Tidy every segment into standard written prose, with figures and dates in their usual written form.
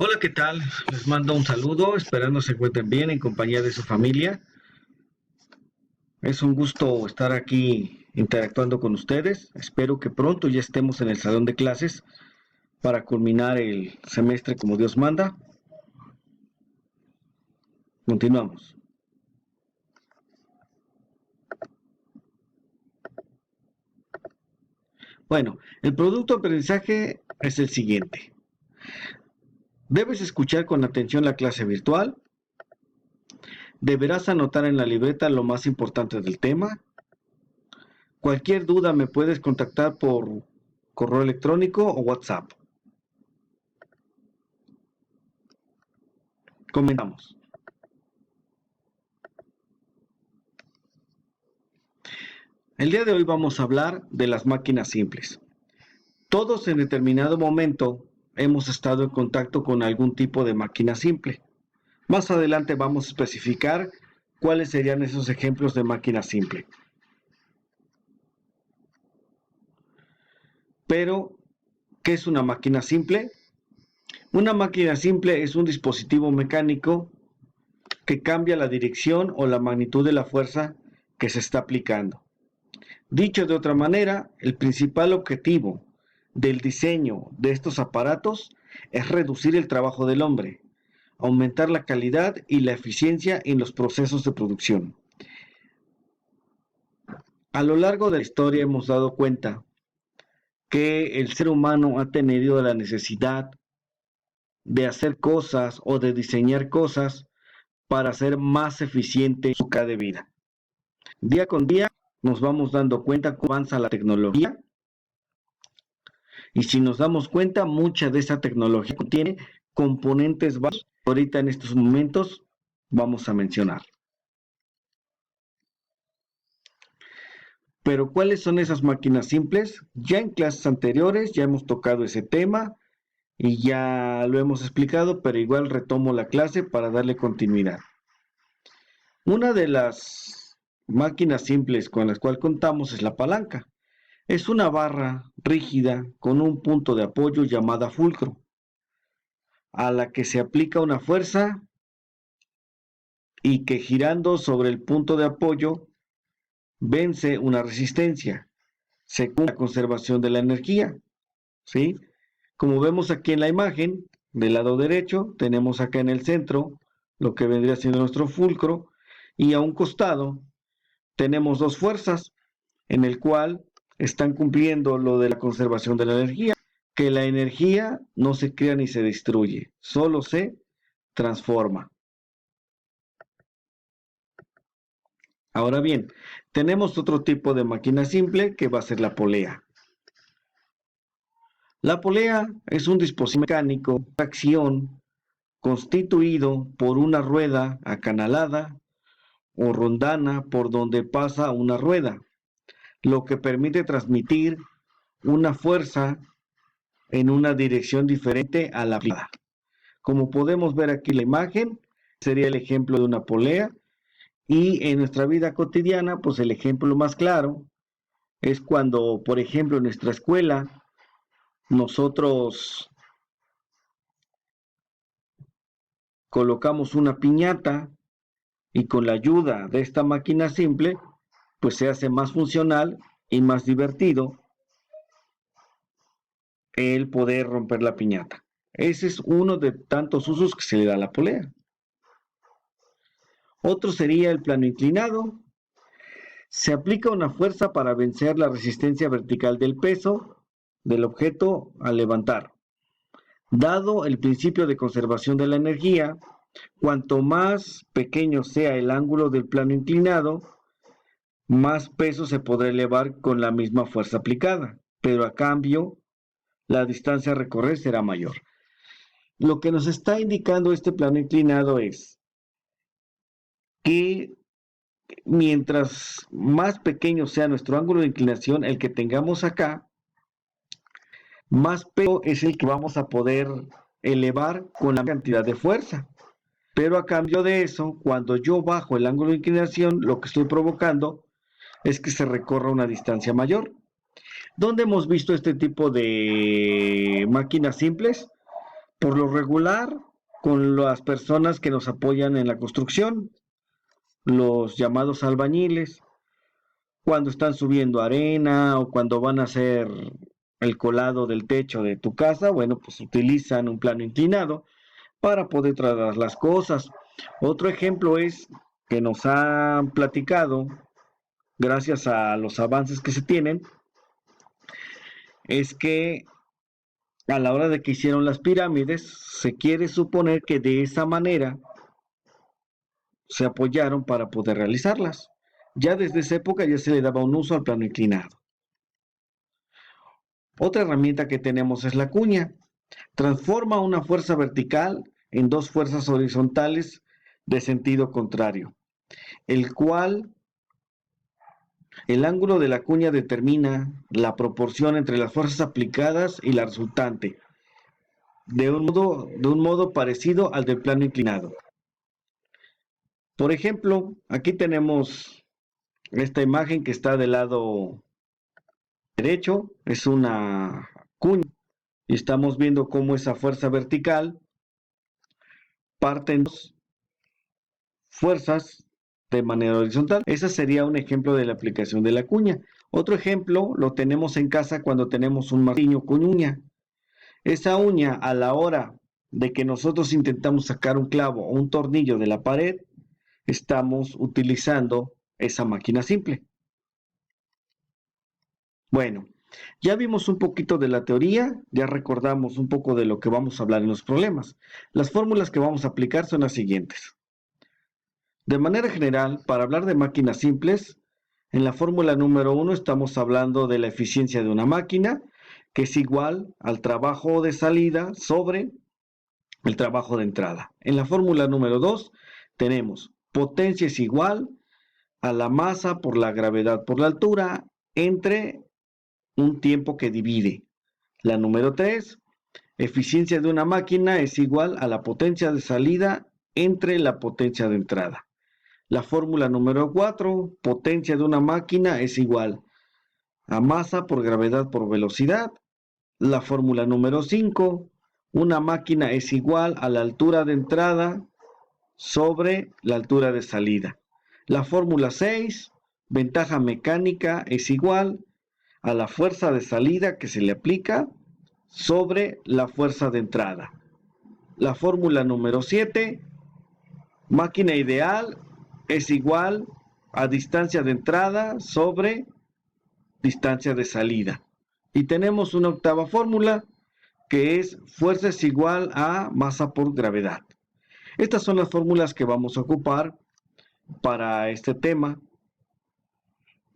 Hola, ¿qué tal? Les mando un saludo, esperando se encuentren bien en compañía de su familia. Es un gusto estar aquí interactuando con ustedes. Espero que pronto ya estemos en el salón de clases para culminar el semestre como Dios manda. Continuamos. Bueno, el producto de aprendizaje es el siguiente. Debes escuchar con atención la clase virtual. Deberás anotar en la libreta lo más importante del tema. Cualquier duda me puedes contactar por correo electrónico o WhatsApp. Comenzamos. El día de hoy vamos a hablar de las máquinas simples. Todos en determinado momento hemos estado en contacto con algún tipo de máquina simple. Más adelante vamos a especificar cuáles serían esos ejemplos de máquina simple. Pero, ¿qué es una máquina simple? Una máquina simple es un dispositivo mecánico que cambia la dirección o la magnitud de la fuerza que se está aplicando. Dicho de otra manera, el principal objetivo del diseño de estos aparatos es reducir el trabajo del hombre, aumentar la calidad y la eficiencia en los procesos de producción. A lo largo de la historia hemos dado cuenta que el ser humano ha tenido la necesidad de hacer cosas o de diseñar cosas para hacer más eficiente su calidad de vida. Día con día nos vamos dando cuenta cómo avanza la tecnología. Y si nos damos cuenta, mucha de esa tecnología contiene componentes básicos que ahorita en estos momentos vamos a mencionar. Pero ¿cuáles son esas máquinas simples? Ya en clases anteriores ya hemos tocado ese tema y ya lo hemos explicado, pero igual retomo la clase para darle continuidad. Una de las máquinas simples con las cuales contamos es la palanca. Es una barra rígida con un punto de apoyo llamada fulcro, a la que se aplica una fuerza y que girando sobre el punto de apoyo vence una resistencia, según la conservación de la energía, ¿sí? Como vemos aquí en la imagen, del lado derecho, tenemos acá en el centro lo que vendría siendo nuestro fulcro, y a un costado tenemos dos fuerzas, en el cual están cumpliendo lo de la conservación de la energía, que la energía no se crea ni se destruye, solo se transforma. Ahora bien, tenemos otro tipo de máquina simple que va a ser la polea. La polea es un dispositivo mecánico de tracción constituido por una rueda acanalada o rondana por donde pasa una rueda, lo que permite transmitir una fuerza en una dirección diferente a la aplicada. Como podemos ver aquí en la imagen, sería el ejemplo de una polea. Y en nuestra vida cotidiana, pues el ejemplo más claro es cuando, por ejemplo, en nuestra escuela, nosotros colocamos una piñata y con la ayuda de esta máquina simple, pues se hace más funcional y más divertido el poder romper la piñata. Ese es uno de tantos usos que se le da a la polea. Otro sería el plano inclinado. Se aplica una fuerza para vencer la resistencia vertical del peso del objeto al levantar. Dado el principio de conservación de la energía, cuanto más pequeño sea el ángulo del plano inclinado, más peso se podrá elevar con la misma fuerza aplicada, pero a cambio la distancia a recorrer será mayor. Lo que nos está indicando este plano inclinado es que mientras más pequeño sea nuestro ángulo de inclinación, el que tengamos acá, más peso es el que vamos a poder elevar con la cantidad de fuerza. Pero a cambio de eso, cuando yo bajo el ángulo de inclinación, lo que estoy provocando es que se recorra una distancia mayor. ¿Dónde hemos visto este tipo de máquinas simples? Por lo regular, con las personas que nos apoyan en la construcción, los llamados albañiles, cuando están subiendo arena o cuando van a hacer el colado del techo de tu casa, bueno, pues utilizan un plano inclinado para poder trasladar las cosas. Otro ejemplo es que nos han platicado, gracias a los avances que se tienen, es que a la hora de que hicieron las pirámides, se quiere suponer que de esa manera se apoyaron para poder realizarlas. Ya desde esa época ya se le daba un uso al plano inclinado. Otra herramienta que tenemos es la cuña. Transforma una fuerza vertical en dos fuerzas horizontales de sentido contrario, el cual el ángulo de la cuña determina la proporción entre las fuerzas aplicadas y la resultante, de un modo parecido al del plano inclinado. Por ejemplo, aquí tenemos esta imagen que está del lado derecho, es una cuña, y estamos viendo cómo esa fuerza vertical parte en dos fuerzas de manera horizontal. Ese sería un ejemplo de la aplicación de la cuña. Otro ejemplo lo tenemos en casa cuando tenemos un martillo con uña. Esa uña, a la hora de que nosotros intentamos sacar un clavo o un tornillo de la pared, estamos utilizando esa máquina simple. Bueno, ya vimos un poquito de la teoría, ya recordamos un poco de lo que vamos a hablar en los problemas. Las fórmulas que vamos a aplicar son las siguientes. De manera general, para hablar de máquinas simples, en la fórmula número 1 estamos hablando de la eficiencia de una máquina, que es igual al trabajo de salida sobre el trabajo de entrada. En la fórmula número 2 tenemos potencia es igual a la masa por la gravedad por la altura entre un tiempo que divide. La número 3, eficiencia de una máquina es igual a la potencia de salida entre la potencia de entrada. La fórmula número 4, potencia de una máquina es igual a masa por gravedad por velocidad. La fórmula número 5, una máquina es igual a la altura de entrada sobre la altura de salida. La fórmula 6, ventaja mecánica es igual a la fuerza de salida que se le aplica sobre la fuerza de entrada. La fórmula número 7, máquina ideal es igual a distancia de entrada sobre distancia de salida. Y tenemos una octava fórmula que es fuerza es igual a masa por gravedad. Estas son las fórmulas que vamos a ocupar para este tema.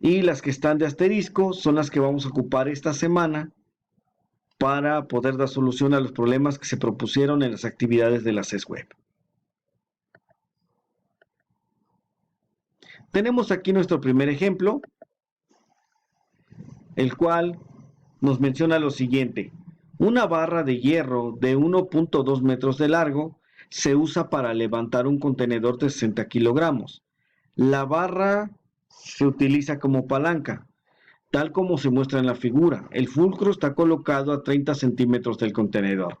Y las que están de asterisco son las que vamos a ocupar esta semana para poder dar solución a los problemas que se propusieron en las actividades de la CESWeb. Tenemos aquí nuestro primer ejemplo, el cual nos menciona lo siguiente. Una barra de hierro de 1.2 metros de largo se usa para levantar un contenedor de 60 kilogramos. La barra se utiliza como palanca, tal como se muestra en la figura. El fulcro está colocado a 30 centímetros del contenedor.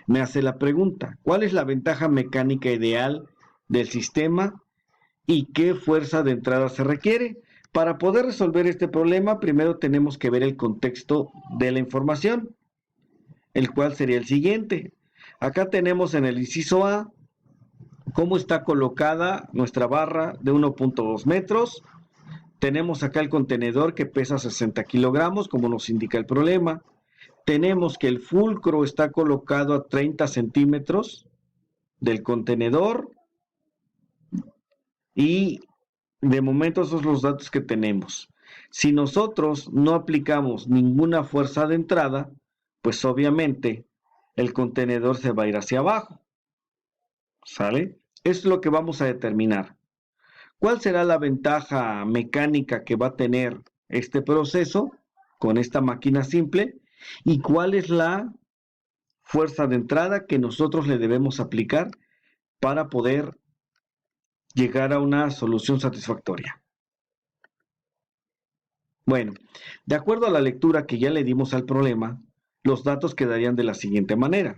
Me hace la pregunta, ¿cuál es la ventaja mecánica ideal del sistema y qué fuerza de entrada se requiere? Para poder resolver este problema, primero tenemos que ver el contexto de la información, el cual sería el siguiente. Acá tenemos en el inciso A cómo está colocada nuestra barra de 1.2 metros. Tenemos acá el contenedor que pesa 60 kilogramos, como nos indica el problema. Tenemos que el fulcro está colocado a 30 centímetros del contenedor. Y de momento esos son los datos que tenemos. Si nosotros no aplicamos ninguna fuerza de entrada, pues obviamente el contenedor se va a ir hacia abajo. ¿Sale? Eso es lo que vamos a determinar. ¿Cuál será la ventaja mecánica que va a tener este proceso con esta máquina simple? ¿Y cuál es la fuerza de entrada que nosotros le debemos aplicar para poder llegar a una solución satisfactoria? Bueno, de acuerdo a la lectura que ya le dimos al problema, los datos quedarían de la siguiente manera.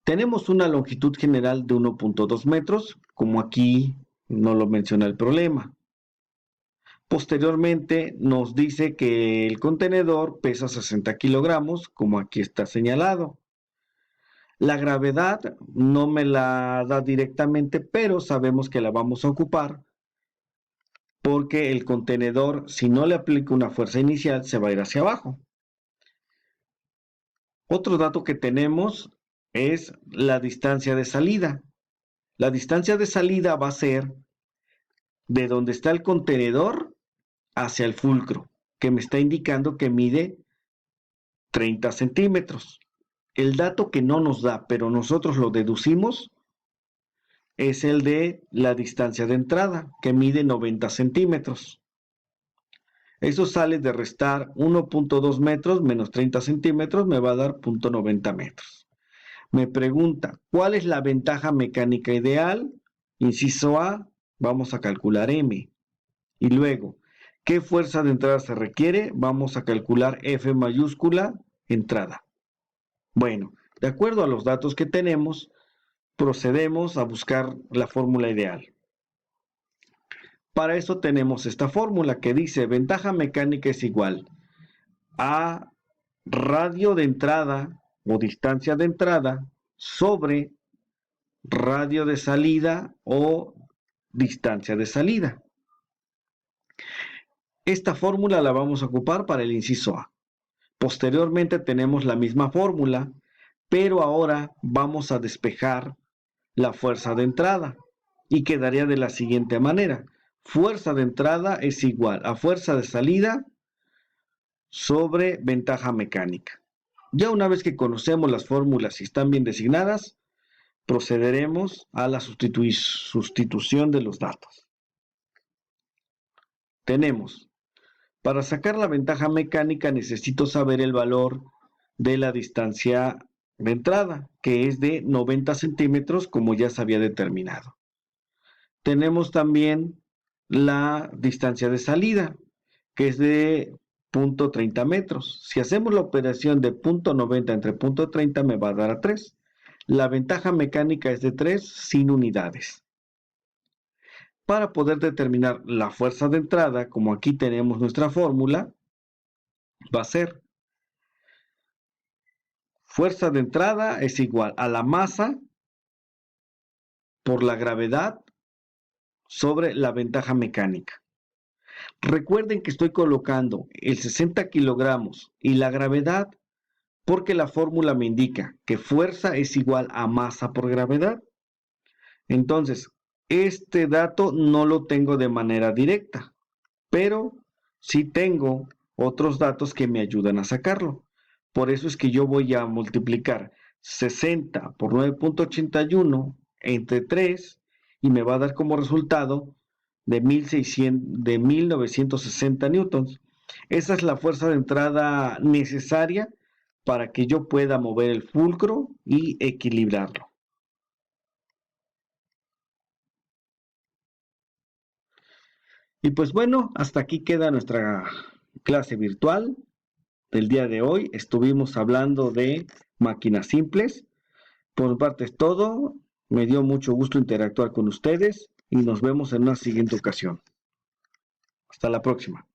Tenemos una longitud general de 1.2 metros, como aquí no lo menciona el problema. Posteriormente nos dice que el contenedor pesa 60 kilogramos, como aquí está señalado. La gravedad no me la da directamente, pero sabemos que la vamos a ocupar porque el contenedor, si no le aplico una fuerza inicial, se va a ir hacia abajo. Otro dato que tenemos es la distancia de salida. La distancia de salida va a ser de donde está el contenedor hacia el fulcro, que me está indicando que mide 30 centímetros. El dato que no nos da, pero nosotros lo deducimos, es el de la distancia de entrada, que mide 90 centímetros. Eso sale de restar 1.2 metros menos 30 centímetros, me va a dar 0.90 metros. Me pregunta, ¿cuál es la ventaja mecánica ideal? Inciso A, vamos a calcular M. Y luego, ¿qué fuerza de entrada se requiere? Vamos a calcular F mayúscula, entrada. Bueno, de acuerdo a los datos que tenemos, procedemos a buscar la fórmula ideal. Para eso tenemos esta fórmula que dice ventaja mecánica es igual a radio de entrada o distancia de entrada sobre radio de salida o distancia de salida. Esta fórmula la vamos a ocupar para el inciso A. Posteriormente tenemos la misma fórmula, pero ahora vamos a despejar la fuerza de entrada y quedaría de la siguiente manera. Fuerza de entrada es igual a fuerza de salida sobre ventaja mecánica. Ya una vez que conocemos las fórmulas y están bien designadas, procederemos a la sustitución de los datos. Tenemos, para sacar la ventaja mecánica necesito saber el valor de la distancia de entrada, que es de 90 centímetros, como ya se había determinado. Tenemos también la distancia de salida, que es de 0.30 metros. Si hacemos la operación de 0.90 entre 0.30 me va a dar a 3. La ventaja mecánica es de 3 sin unidades. Para poder determinar la fuerza de entrada, como aquí tenemos nuestra fórmula, va a ser fuerza de entrada es igual a la masa por la gravedad sobre la ventaja mecánica. Recuerden que estoy colocando el 60 kilogramos y la gravedad porque la fórmula me indica que fuerza es igual a masa por gravedad. Entonces, este dato no lo tengo de manera directa, pero sí tengo otros datos que me ayudan a sacarlo. Por eso es que yo voy a multiplicar 60 por 9.81 entre 3 y me va a dar como resultado de 1960 newtons. Esa es la fuerza de entrada necesaria para que yo pueda mover el fulcro y equilibrarlo. Y pues bueno, hasta aquí queda nuestra clase virtual del día de hoy. Estuvimos hablando de máquinas simples. Por mi parte es todo. Me dio mucho gusto interactuar con ustedes y nos vemos en una siguiente ocasión. Hasta la próxima.